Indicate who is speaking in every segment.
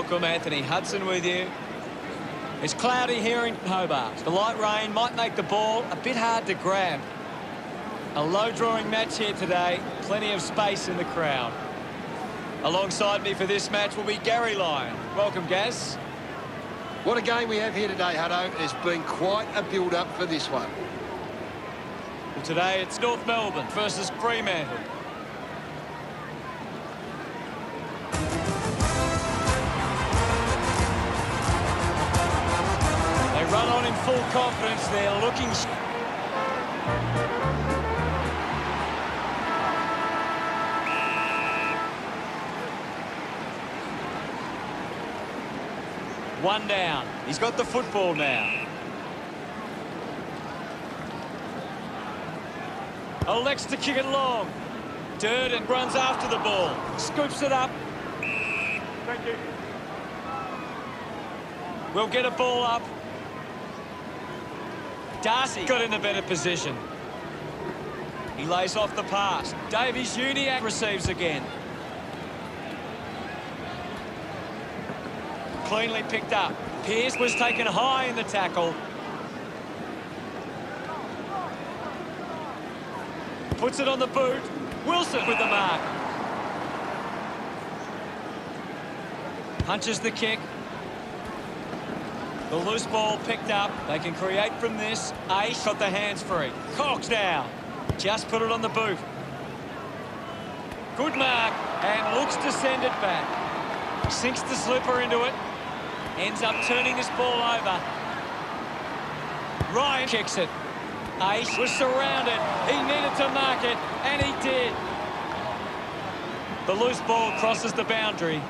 Speaker 1: Welcome, Anthony Hudson with you. It's cloudy here in Hobart. The light rain might make the ball a bit hard to grab. A low-drawing match here today. Plenty of space in the crowd. Alongside me for this match will be Gary Lyon. Welcome, Gaz.
Speaker 2: What a game we have here today, Hutto. It's been quite a build-up for this one.
Speaker 1: Well, today it's North Melbourne versus Fremantle. They run on in full confidence. They're looking... One down. He's got the football now. Elects to kick it long. Durden runs after the ball. Scoops it up. Thank you. We'll get a ball up. Darcy got in a better position. He lays off the pass. Davies Uniac receives again. Cleanly picked up. Pearce was taken high in the tackle. Puts it on the boot. Wilson with the mark. Punches the kick. The loose ball picked up. They can create from this. Ace got the hands free. Cox now. Just put it on the boot. Good mark. And looks to send it back. Sinks the slipper into it. Ends up turning this ball over. Ryan kicks it. Ace was surrounded. He needed to mark it, and he did. The loose ball crosses the boundary.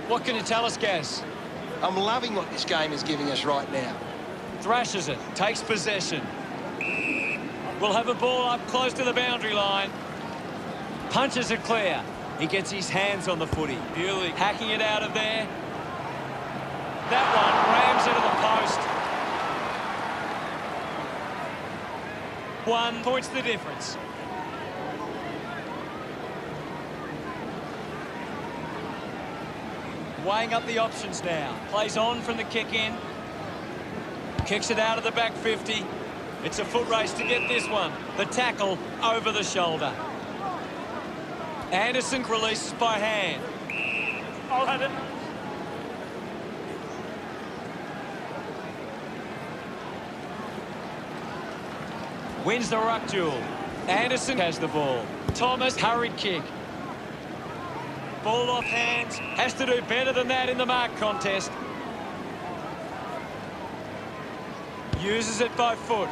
Speaker 1: What can you tell us, Gaz?
Speaker 2: I'm loving what this game is giving us right now.
Speaker 1: Thrashes it, takes possession. We'll have a ball up close to the boundary line. Punches it clear. He gets his hands on the footy. Bewley hacking it out of there. That one rams into the post. 1 point's the difference. Weighing up the options now. Plays on from the kick in. Kicks it out of the back 50. It's a foot race to get this one. The tackle over the shoulder. Anderson releases by hand. I'll have it. Wins the ruck duel. Anderson has the ball. Thomas, hurried kick. Ball off hands. Has to do better than that in the mark contest. Uses it by foot.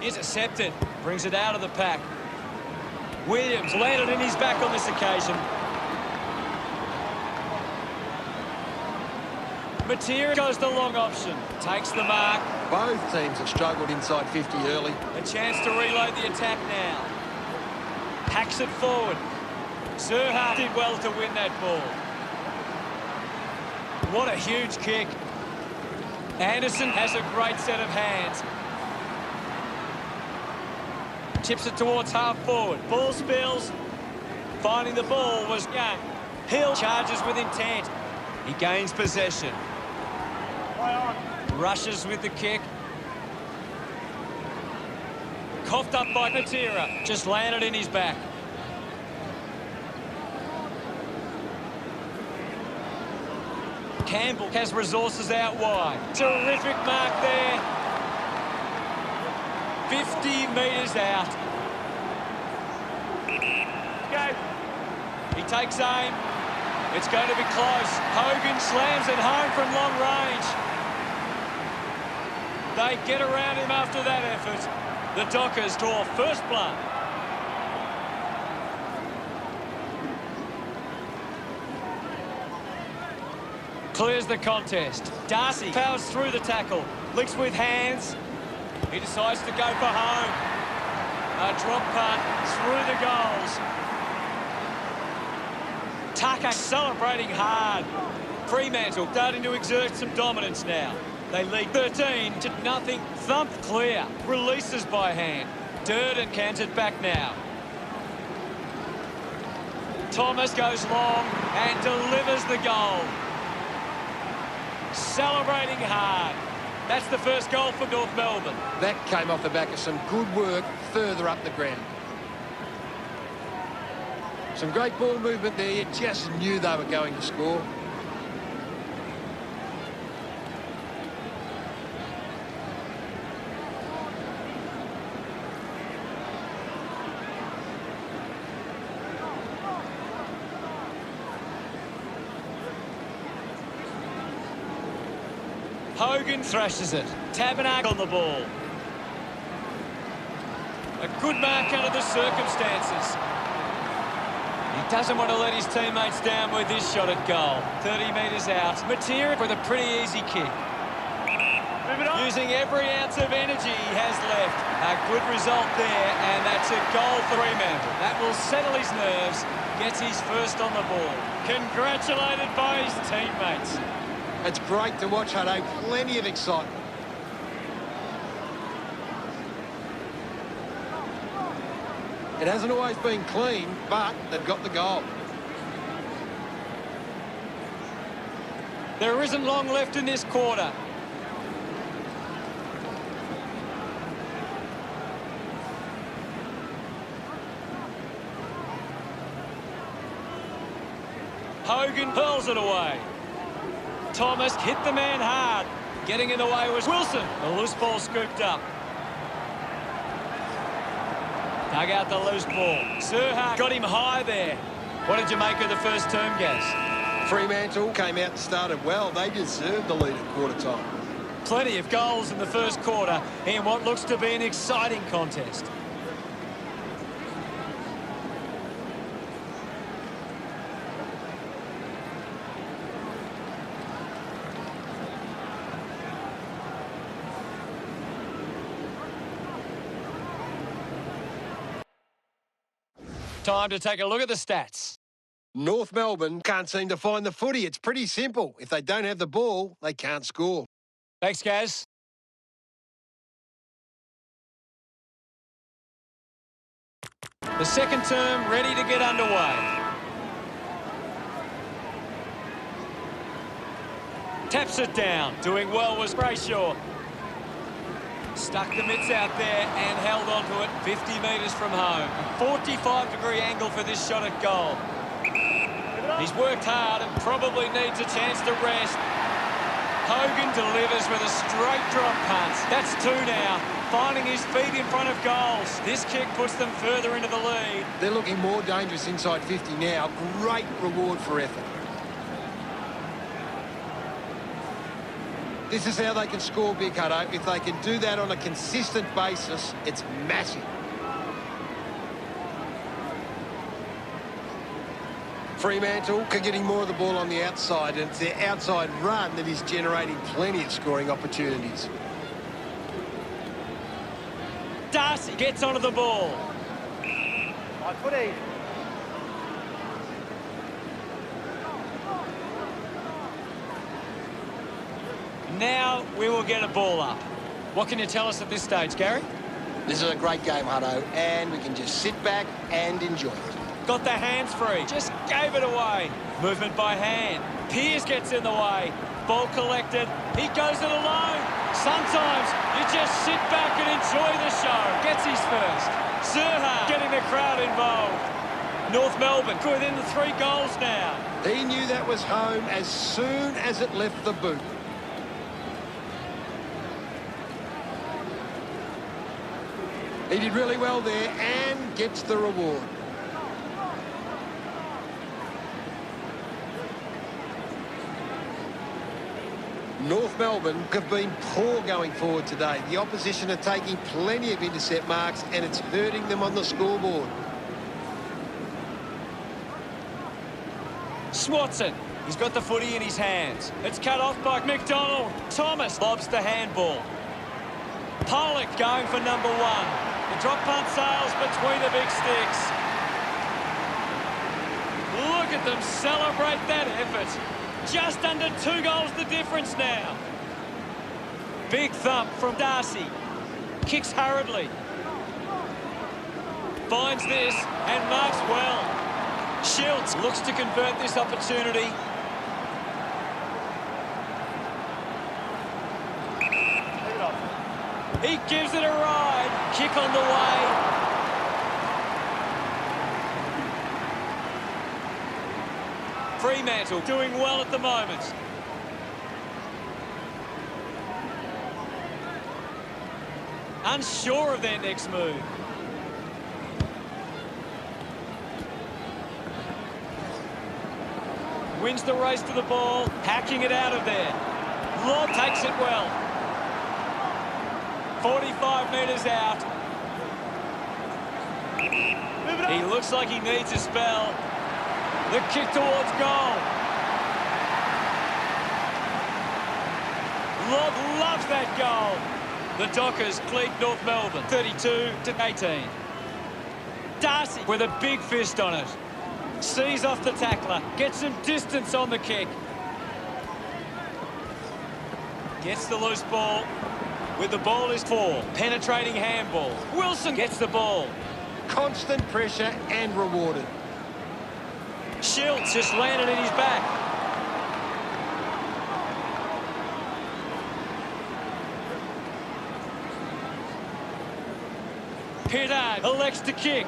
Speaker 1: Intercepted. Brings it out of the pack. Williams landed in his back on this occasion. Matera goes the long option. Takes the mark.
Speaker 2: Both teams have struggled inside 50 early.
Speaker 1: A chance to reload the attack now. Hacks it forward. Serha did well to win that ball. What a huge kick. Anderson has a great set of hands. Tips it towards half forward. Ball spills. Finding the ball was Young. Hill charges with intent. He gains possession. Rushes with the kick. Coughed up by Matera. Just landed in his back. Campbell has resources out wide. Terrific mark there. 50 metres out. He takes aim. It's going to be close. Hogan slams it home from long range. They get around him after that effort. The Dockers draw first blood. Clears the contest. Darcy powers through the tackle. Licks with hands. He decides to go for home. A drop punt through the goals. Tucker celebrating hard. Fremantle starting to exert some dominance now. They lead 13-0. Thump clear. Releases by hand. Durden cans it back now. Thomas goes long and delivers the goal. Celebrating hard. That's the first goal for North Melbourne.
Speaker 2: That came off the back of some good work further up the ground. Some great ball movement there. You just knew they were going to score.
Speaker 1: Hogan thrashes it. Tabernacle on the ball. A good mark under the circumstances. He doesn't want to let his teammates down with this shot at goal. 30 metres out. Materia with a pretty easy kick. Using every ounce of energy he has left. A good result there, and that's a goal for Fremantle. That will settle his nerves. Gets his first on the ball. Congratulated by his teammates.
Speaker 2: It's great to watch, Hutto. Plenty of excitement. It hasn't always been clean, but they've got the goal.
Speaker 1: There isn't long left in this quarter. Hogan hurls it away. Thomas hit the man hard. Getting in the way was Wilson. The loose ball scooped up. Dug out the loose ball. Serha got him high there. What did you make of the first term, Gaz?
Speaker 2: Fremantle came out and started well. They deserved the lead at quarter time.
Speaker 1: Plenty of goals in the first quarter in what looks to be an exciting contest. Time to take a look at the stats.
Speaker 2: North Melbourne can't seem to find the footy. It's pretty simple. If they don't have the ball, they can't score.
Speaker 1: Thanks, Gaz. The second term ready to get underway. Taps it down. Doing well was Brayshaw. Stuck the mitts out there and held onto it 50 metres from home. A 45-degree angle for this shot at goal. He's worked hard and probably needs a chance to rest. Hogan delivers with a straight drop punt. That's two now. Finding his feet in front of goals. This kick puts them further into the lead.
Speaker 2: They're looking more dangerous inside 50 now. Great reward for effort. This is how they can score big, Hutto. If they can do that on a consistent basis, it's massive. Fremantle are getting more of the ball on the outside, and it's their outside run that is generating plenty of scoring opportunities.
Speaker 1: Darcy gets onto the ball.
Speaker 3: High footy.
Speaker 1: Now we will get a ball up. What can you tell us at this stage, Gary?
Speaker 2: This is a great game, Hutto, and we can just sit back and enjoy it.
Speaker 1: Got the hands free. Just gave it away. Movement by hand. Pearce gets in the way. Ball collected. He goes it alone. Sometimes you just sit back and enjoy the show. Gets his first. Serha getting the crowd involved. North Melbourne within the 3 goals now.
Speaker 2: He knew that was home as soon as it left the boot. He did really well there and gets the reward. North Melbourne have been poor going forward today. The opposition are taking plenty of intercept marks and it's hurting them on the scoreboard.
Speaker 1: Swatson. He's got the footy in his hands. It's cut off by McDonald. Thomas lobs the handball. Pollock going for number 1. The drop punt sails between the big sticks. Look at them celebrate that effort. Just under 2 goals the difference now. Big thump from Darcy. Kicks hurriedly. Finds this and marks well. Schilt Looks to convert this opportunity.
Speaker 3: Leave it off.
Speaker 1: He gives it a ride. Kick on the way. Fremantle doing well at the moment. Unsure of their next move. Wins the race to the ball, hacking it out of there. Lord takes it well. 45 metres out. He looks like he needs a spell. The kick towards goal. Lord loves that goal. The Dockers lead North Melbourne 32-18. Darcy with a big fist on it. Sees off the tackler. Gets some distance on the kick. Gets the loose ball. With the ball is 4. Penetrating handball. Wilson gets the ball.
Speaker 2: Constant pressure and rewarded.
Speaker 1: Shields just landed in his back. Pittard elects to kick.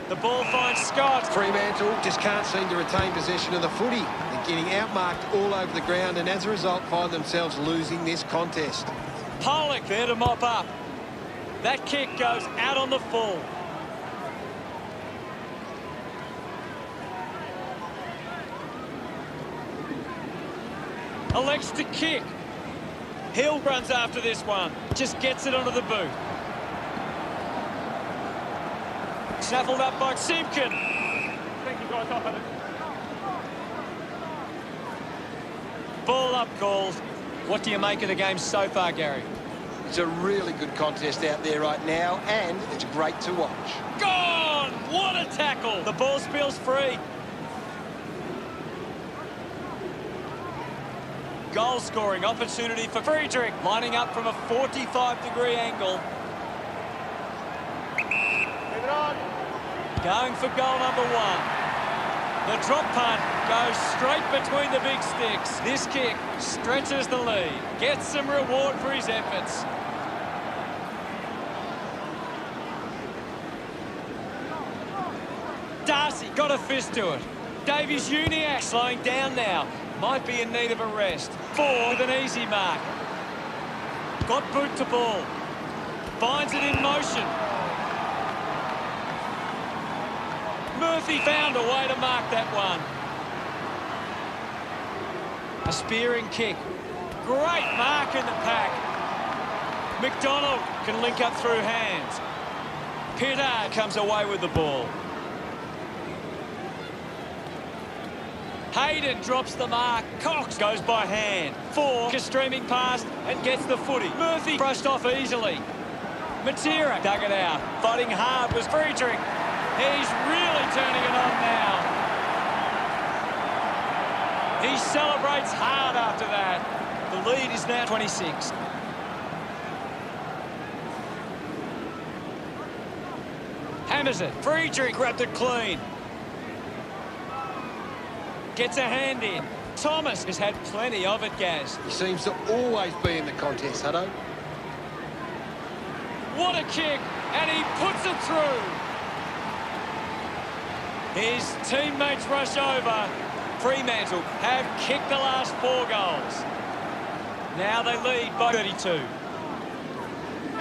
Speaker 1: The ball finds Scott.
Speaker 2: Fremantle just can't seem to retain possession of the footy. They're getting outmarked all over the ground and as a result find themselves losing this contest.
Speaker 1: Pollock there to mop up. That kick goes out on the full. Elects to kick. Hill runs after this one. Just gets it onto the boot. Snaffled up by Simpkin.
Speaker 3: Thank you guys off of it.
Speaker 1: Ball up calls. What do you make of the game so far, Gary?
Speaker 2: It's a really good contest out there right now and it's great to watch.
Speaker 1: Gone! What a tackle! The ball spills free. Goal scoring opportunity for Friedrich. Lining up from a 45-degree angle.
Speaker 3: Leave it on.
Speaker 1: Going for goal number 1. The drop punt goes straight between the big sticks. This kick stretches the lead. Gets some reward for his efforts. Darcy got a fist to it. Davies Uniacke slowing down now. Might be in need of a rest. 4 with an easy mark. Got boot to ball. Finds it in motion. Murphy found a way to mark that one. A spearing kick. Great mark in the pack. McDonald can link up through hands. Pittard comes away with the ball. Hayden drops the mark. Cox goes by hand. 4 streaming past and gets the footy. Murphy brushed off easily. Matera dug it out. Fighting hard was Friedrich. He's really turning it on now. He celebrates hard after that. The lead is now 26. Hammers it. Friedrich grabbed it clean. Gets a hand in. Thomas has had plenty of it, Gaz.
Speaker 2: He seems to always be in the contest, Hutto.
Speaker 1: What a kick, and he puts it through. His teammates rush over. Fremantle have kicked the last 4 goals. Now they lead by 32.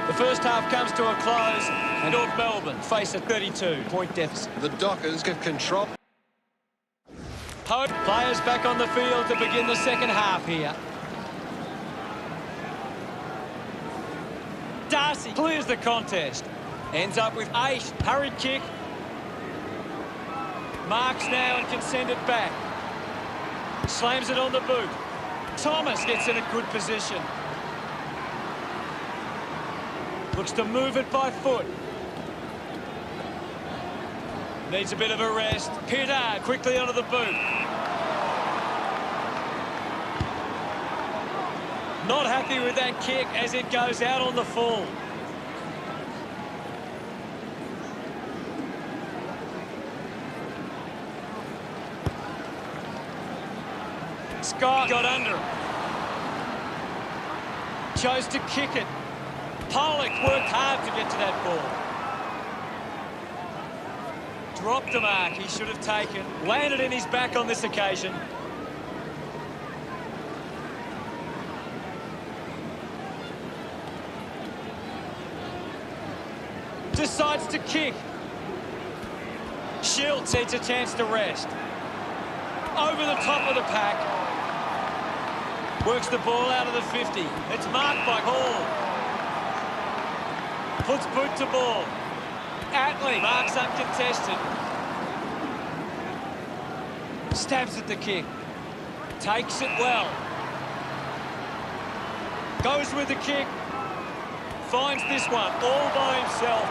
Speaker 1: The first half comes to a close, and North Melbourne face a 32-point deficit.
Speaker 2: The Dockers have control.
Speaker 1: Hope players back on the field to begin the second half here. Darcy clears the contest. Ends up with 8. Hurried kick. Marks now and can send it back. Slams it on the boot. Thomas gets in a good position. Looks to move it by foot. Needs a bit of a rest. Pittard quickly onto the boot. Not happy with that kick as it goes out on the full. Scott got under it. Chose to kick it. Pollock worked hard to get to that ball. Dropped the mark he should have taken. Landed in his back on this occasion. Decides to kick. Shields needs a chance to rest. Over the top of the pack. Works the ball out of the 50. It's marked by Hall. Puts boot to ball. Atley marks uncontested. Stabs at the kick. Takes it well. Goes with the kick. Finds this one all by himself.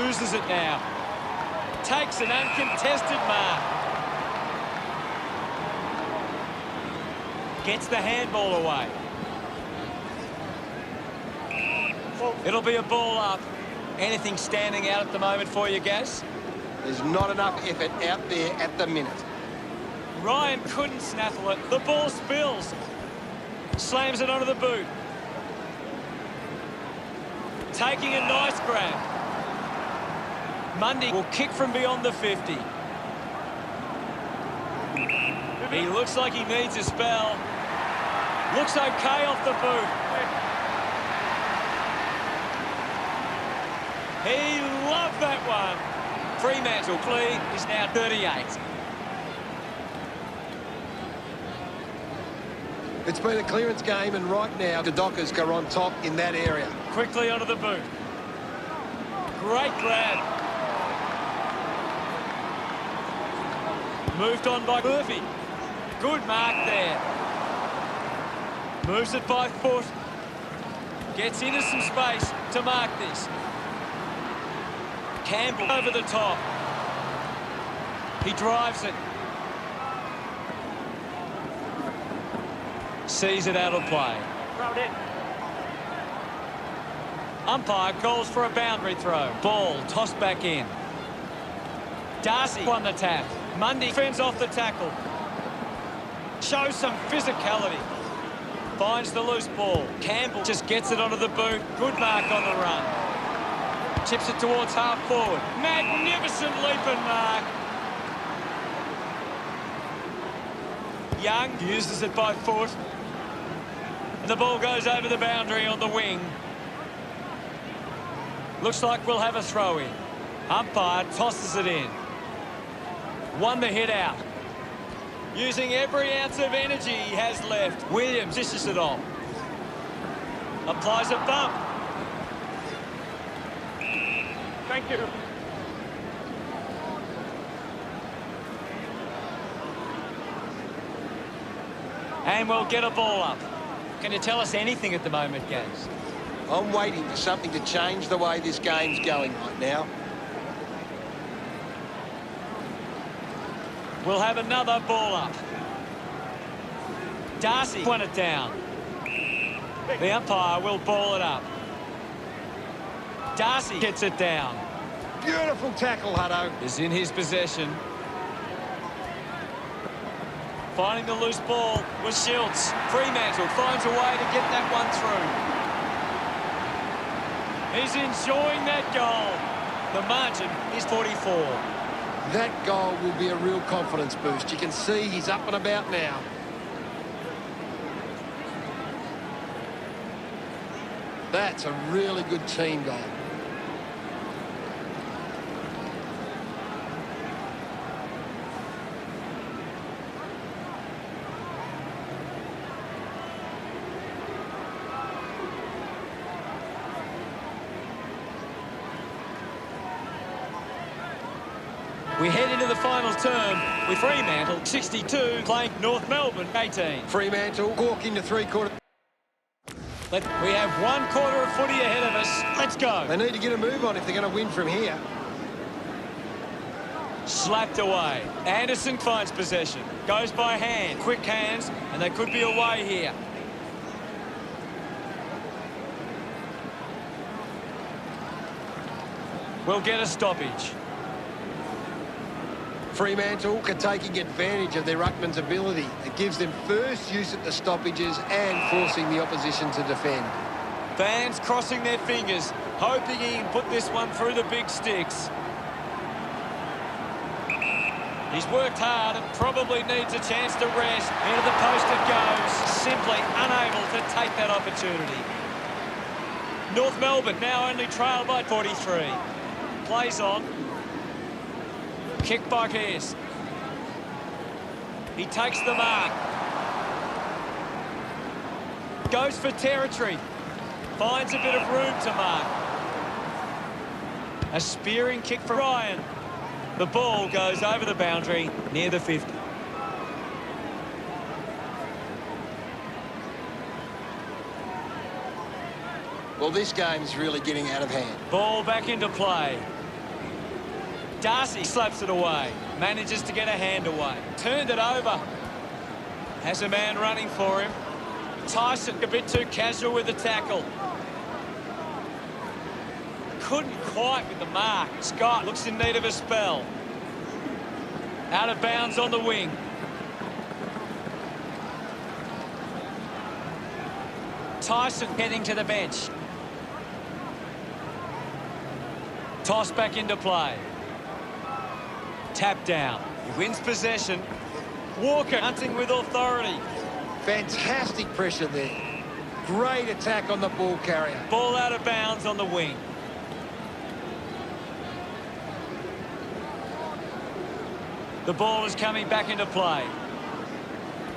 Speaker 1: Uses it now. Takes an uncontested mark. Gets the handball away. It'll be a ball up. Anything standing out at the moment for you, Gaz?
Speaker 2: There's not enough effort out there at the minute.
Speaker 1: Ryan couldn't snaffle it. The ball spills. Slams it onto the boot. Taking a nice grab. Mundy will kick from beyond the 50. He looks like he needs a spell. Looks okay off the boot. He loved that one. Fremantle lead is now 38.
Speaker 2: It's been a clearance game, and right now the Dockers are on top in that area.
Speaker 1: Quickly onto the boot. Great grab. Moved on by Murphy. Good mark there. Moves it by foot. Gets into some space to mark this. Campbell over the top. He drives it. Sees it out of play. Umpire calls for a boundary throw. Ball tossed back in. Darcy won the tap. Mundy fends off the tackle. Shows some physicality. Finds the loose ball. Campbell just gets it onto the boot. Good mark on the run. Chips it towards half forward. Magnificent leap and mark. Young uses it by foot. And the ball goes over the boundary on the wing. Looks like we'll have a throw-in. Umpire tosses it in. Won the hit out. Using every ounce of energy he has left. Williams dishes it off. Applies a bump.
Speaker 3: Thank you.
Speaker 1: And we'll get a ball up. Can you tell us anything at the moment, Gaz?
Speaker 2: I'm waiting for something to change the way this game's going right now.
Speaker 1: We'll have another ball up. Darcy won it down. The umpire will ball it up. Darcy gets it down.
Speaker 2: Beautiful tackle, Hutto.
Speaker 1: Is in his possession. Finding the loose ball was Shields. Fremantle finds a way to get that one through. He's enjoying that goal. The margin is 44.
Speaker 2: That goal will be a real confidence boost. You can see he's up and about now. That's a really good team goal.
Speaker 1: We head into the final term with Fremantle 62 playing North Melbourne 18.
Speaker 2: Fremantle walk into three-quarter.
Speaker 1: We have 1 quarter of footy ahead of us. Let's go.
Speaker 2: They need to get a move on if they're going to win from here.
Speaker 1: Slapped away. Anderson finds possession. Goes by hand. Quick hands, and they could be away here. We'll get a stoppage.
Speaker 2: Fremantle are taking advantage of their ruckman's ability. It gives them first use at the stoppages and forcing the opposition to defend.
Speaker 1: Fans crossing their fingers, hoping he can put this one through the big sticks. He's worked hard and probably needs a chance to rest. Into the post it goes, simply unable to take that opportunity. North Melbourne now only trail by 43. Plays on. Kick by Pearce. He takes the mark. Goes for territory. Finds a bit of room to mark. A spearing kick for Ryan. The ball goes over the boundary near the 50.
Speaker 2: Well, this game's really getting out of hand.
Speaker 1: Ball back into play. Darcy slaps it away. Manages to get a hand away. Turned it over. Has a man running for him. Tyson a bit too casual with the tackle. Couldn't quite with the mark. Scott looks in need of a spell. Out of bounds on the wing. Tyson heading to the bench. Toss back into play. Tap down. He wins possession. Walker hunting with authority.
Speaker 2: Fantastic pressure there. Great attack on the ball carrier.
Speaker 1: Ball out of bounds on the wing. The ball is coming back into play.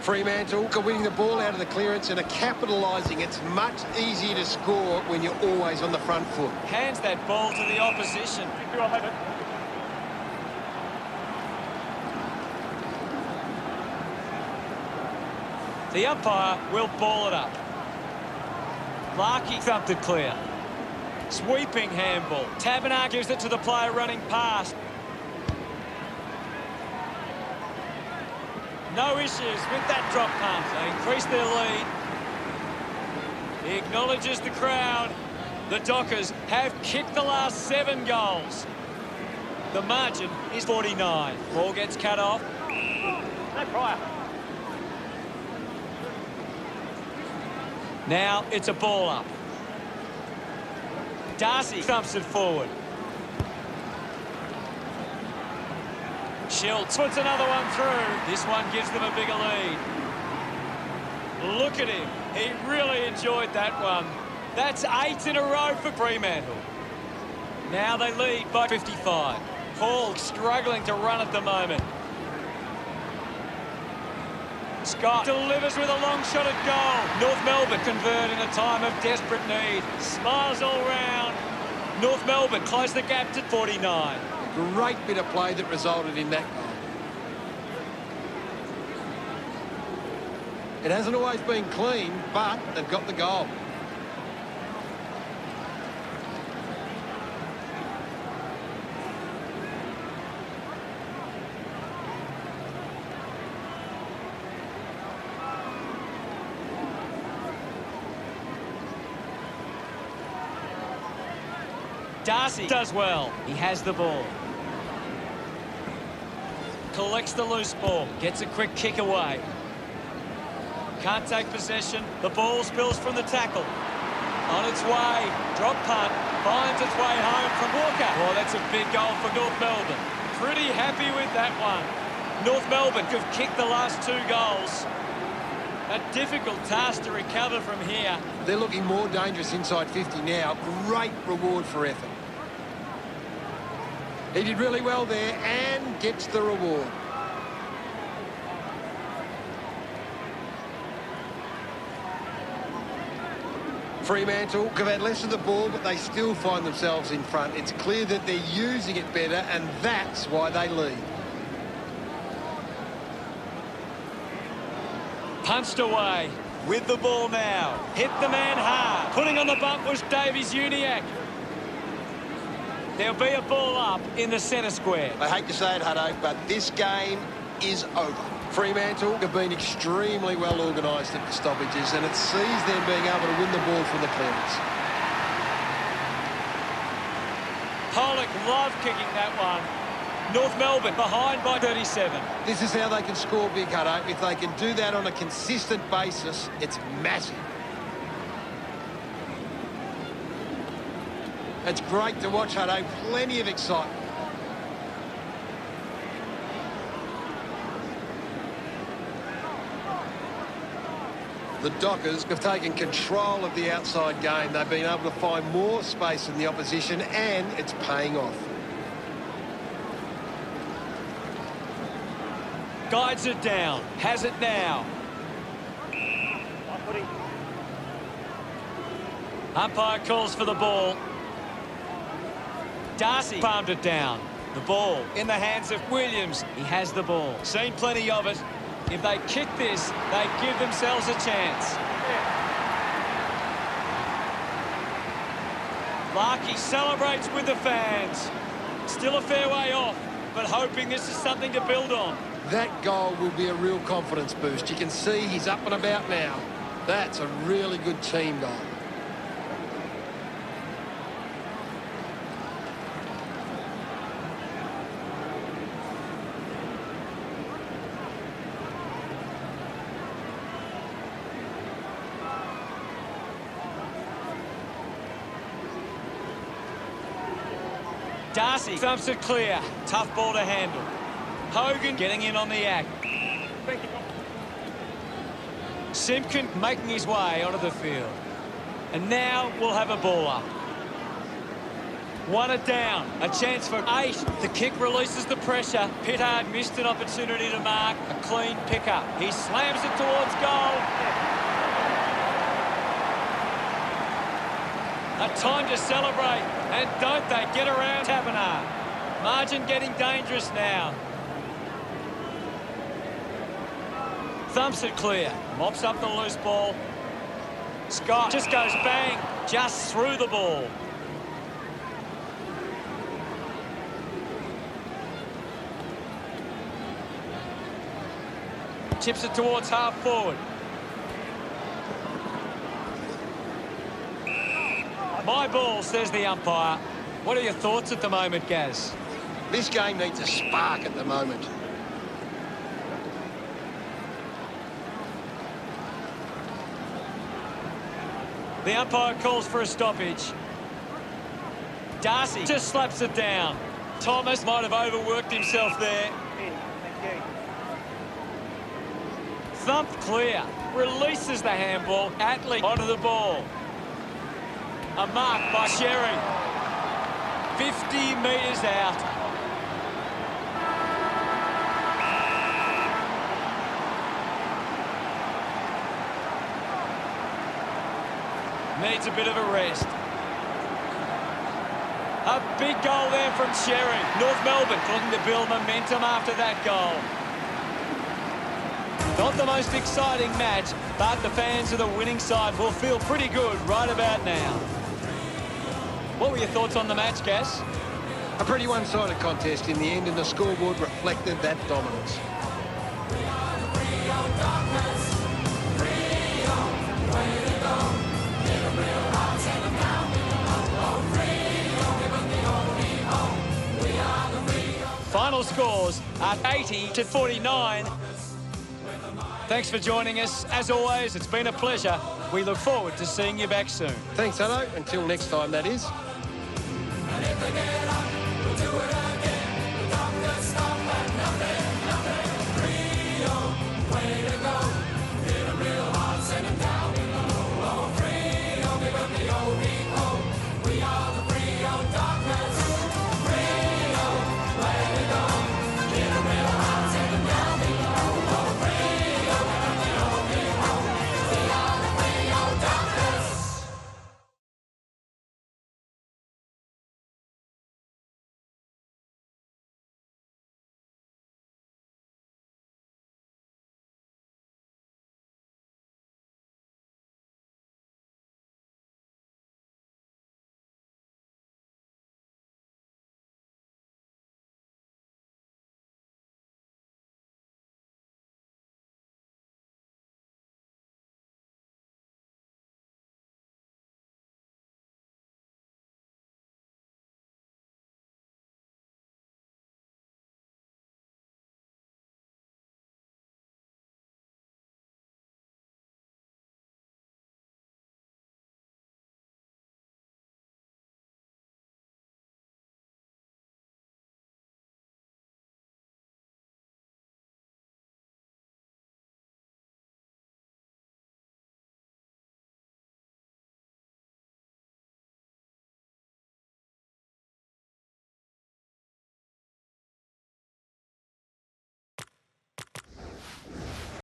Speaker 2: Fremantle are winning the ball out of the clearance and are capitalising. It's much easier to score when you're always on the front foot.
Speaker 1: Hands that ball to the opposition.
Speaker 3: Thank you, I'll have it.
Speaker 1: The umpire will ball it up. Larkey thumped it clear. Sweeping handball. Taberner gives it to the player running past. No issues with that drop punt. They increase their lead. He acknowledges the crowd. The Dockers have kicked the last 7 goals. The margin is 49. Ball gets cut off.
Speaker 3: No prior.
Speaker 1: Now it's a ball up. Darcy thumps it forward. Schultz puts another one through. This one gives them a bigger lead. Look at him. He really enjoyed that one. That's 8 in a row for Fremantle. Now they lead by 55. Paul struggling to run at the moment. Scott delivers with a long shot at goal. North Melbourne convert in a time of desperate need. Smiles all round. North Melbourne close the gap to 49.
Speaker 2: Great bit of play that resulted in that goal. It hasn't always been clean, but they've got the goal.
Speaker 1: Darcy does well. He has the ball. Collects the loose ball. Gets a quick kick away. Can't take possession. The ball spills from the tackle. On its way. Drop punt. Finds its way home from Walker. Oh, that's a big goal for North Melbourne. Pretty happy with that one. North Melbourne have kicked the last 2 goals. A difficult task to recover from here.
Speaker 2: They're looking more dangerous inside 50 now. Great reward for effort. He did really well there and gets the reward. Fremantle have had less of the ball, but they still find themselves in front. It's clear that they're using it better, and that's why they lead.
Speaker 1: Punched away with the ball now. Hit the man hard. Putting on the bump was Davies-Uniacke. There'll be a ball up in the centre square.
Speaker 2: I hate to say it, Hutto, but this game is over. Fremantle have been extremely well organised at the stoppages, and it sees them being able to win the ball from the clearance.
Speaker 1: Pollock loved kicking that one. North Melbourne behind by 37.
Speaker 2: This is how they can score big, Hutto. If they can do that on a consistent basis, it's massive. It's great to watch, Hutto. Plenty of excitement. The Dockers have taken control of the outside game. They've been able to find more space in the opposition, and it's paying off.
Speaker 1: Guides it down. Has it now. Umpire calls for the ball. Darcy palmed it down. The ball in the hands of Williams. He has the ball. Seen plenty of it. If they kick this, they give themselves a chance. Larkey celebrates with the fans. Still a fair way off, but hoping this is something to build on.
Speaker 2: That goal will be a real confidence boost. You can see he's up and about now. That's a really good team goal.
Speaker 1: Darcy thumps it clear. Tough ball to handle. Hogan getting in on the act. Simpkin making his way onto the field. And now we'll have a ball up. One it down. A chance for 8. The kick releases the pressure. Pittard missed an opportunity to mark. A clean pickup. He slams it towards goal. A time to celebrate. And don't they get around Tabernar. Margin getting dangerous now. Thumps it clear. Mops up the loose ball. Scott just goes bang. Just through the ball. Chips it towards half forward. My ball, says the umpire. What are your thoughts at the moment, Gaz?
Speaker 2: This game needs a spark at the moment.
Speaker 1: The umpire calls for a stoppage. Darcy just slaps it down. Thomas might have overworked himself there. Thumped clear. Releases the handball. Atley onto the ball. A mark by Sherry. 50 metres out. Needs a bit of a rest. A big goal there from Sherry. North Melbourne looking to build momentum after that goal. Not the most exciting match, but the fans of the winning side will feel pretty good right about now. What were your thoughts on the match, Gaz?
Speaker 2: A pretty one-sided contest in the end, and the scoreboard reflected that dominance.
Speaker 1: Final scores are 80-49. Thanks for joining us. As always, it's been a pleasure. We look forward to seeing you back soon.
Speaker 2: Thanks, Hutto. Until next time, that is.